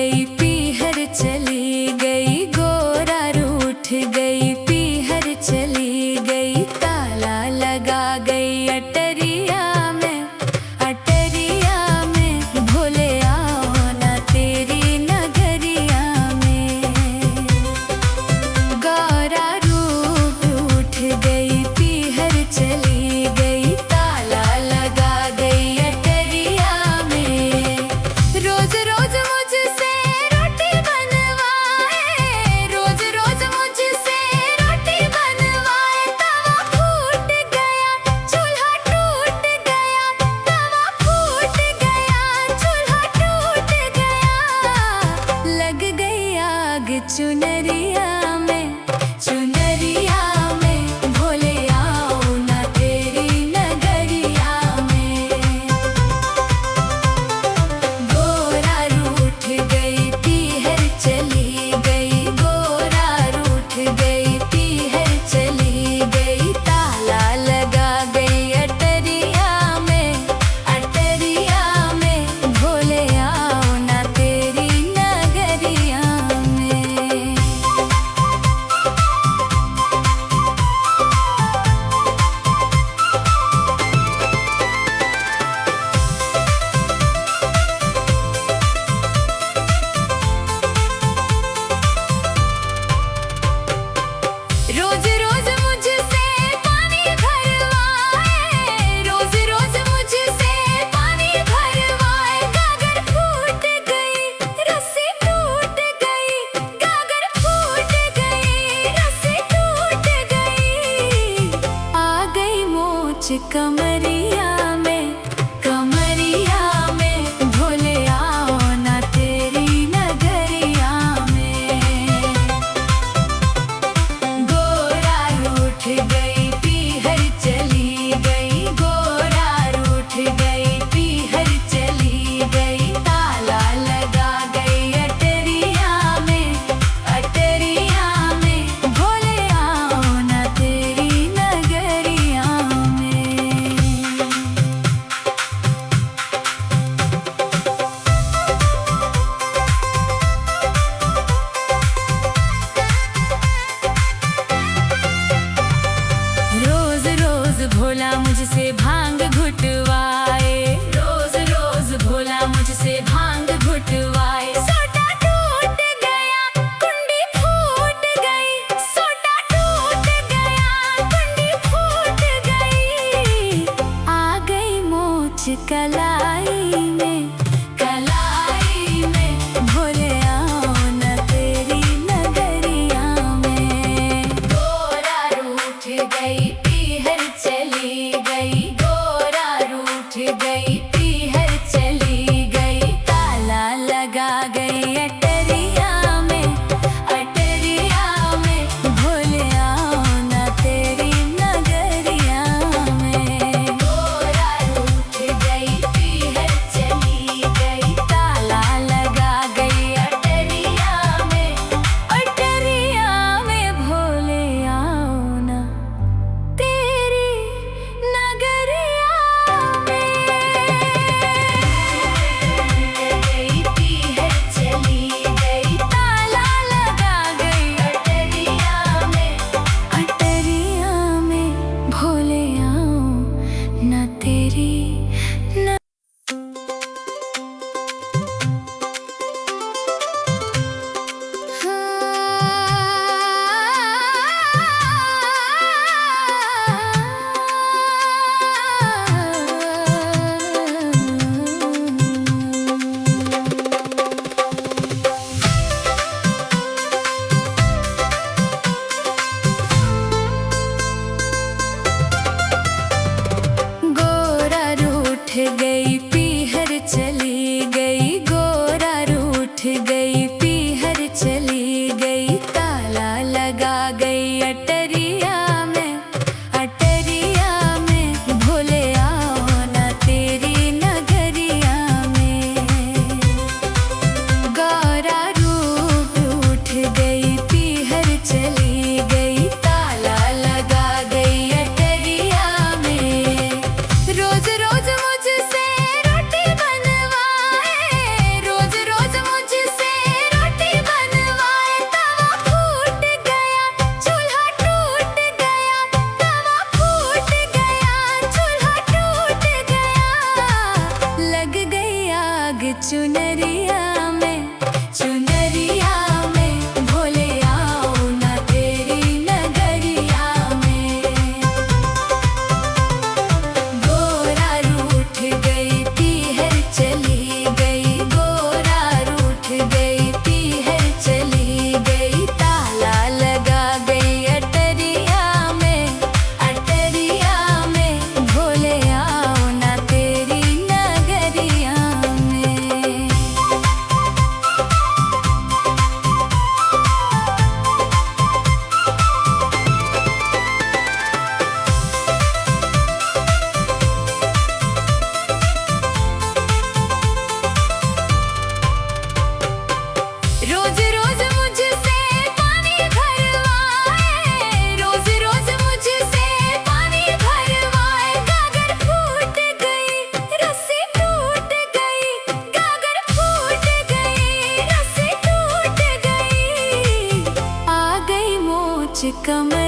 गई पीहर चली गई, गोरा रूठ गई पीहर चली गई, ताला लगा गई अटरिया में, अटरिया में भोले आओ ना तेरी नगरिया में। गोरा रूठ गई पीहर चली गई, ताला लगा गई अटरिया में। रोज रोज मुझसे रोटी बनवाए, रोज रोज मुझसे रोटी बनवाए, तवा फूट गया चूल्हा टूट गया, तवा फूट गया चूल्हा टूट गया। लग गई आग चुनरिया में, चुनरिया में भोले आओ ना तेरी नगरिया में। गोरा रूठ गई पीहर चली गई, गोरा रूठ गई पीहर चली गई, ताला लगा गई अटरिया में, अटरिया में भोले आओ ना तेरी नगरिया में। रोज रोज मुझसे पानी भरवाए, रोज रोज मुझसे पानी भरवाए, गागर फूट गई रस्सी टूट गई, गागर फूट गई रस्सी टूट गई। आ गई मोच कमरिया में, कमरिया में भोले आओ ना तेरी नगरिया में। गोरा रूठ गई पीहर चली गई, गोरा रूठ गई पीहर चली गई, ताला लगा गई अटरिया में, अटरिया में भोले आओ ना तेरी नगरिया में। रोज रोज भोला मुझसे भांग घुटवाए, रोज रोज भोला मुझसे भांग घुटवाए, सोटा टूट गया कुंडी फूट गई, सोटा टूट गया कुंडी फूट गई। आ गई मोच कलाई में, कलाई में भोले आओ ना तेरी नगरिया में। गोरा रूठ गई पीहर चली गई, गोरा रूठ गई पीहर चली गई, ताला लगा गई अटरिया में, अटरिया में भोले आओ ना तेरी नगरिया में। गोरा रूठ गई पीहर चली गई, ताला लगा गई अटरिया में, अटरिया में भोले आओ ना तेरी नगरिया में। गई पीहर चली गई, ताला लगा गई अटरिया में, अटरिया में भोले आओ ना तेरी न। गोरा रूठ गई पीहर चली गई, गोरा रूठ गई पीहर चली गई, ताला लगा गई अटरिया में, अटरिया में भोले आओ ना तेरी नगरिया में। गोरा रूठ गई पीहर चली गई, ताला लगा गई अटरिया में। रोज रोज मुझसे रोटी बनवाए, रोज रोज मुझसे रोज रोज मुझसे पानी भरवाए, रोज रोज मुझसे पानी भरवाए। गागर फूट गई, रस्सी टूट गई, गागर फूट गई, रस्सी टूट गई। आ गई मोच कमर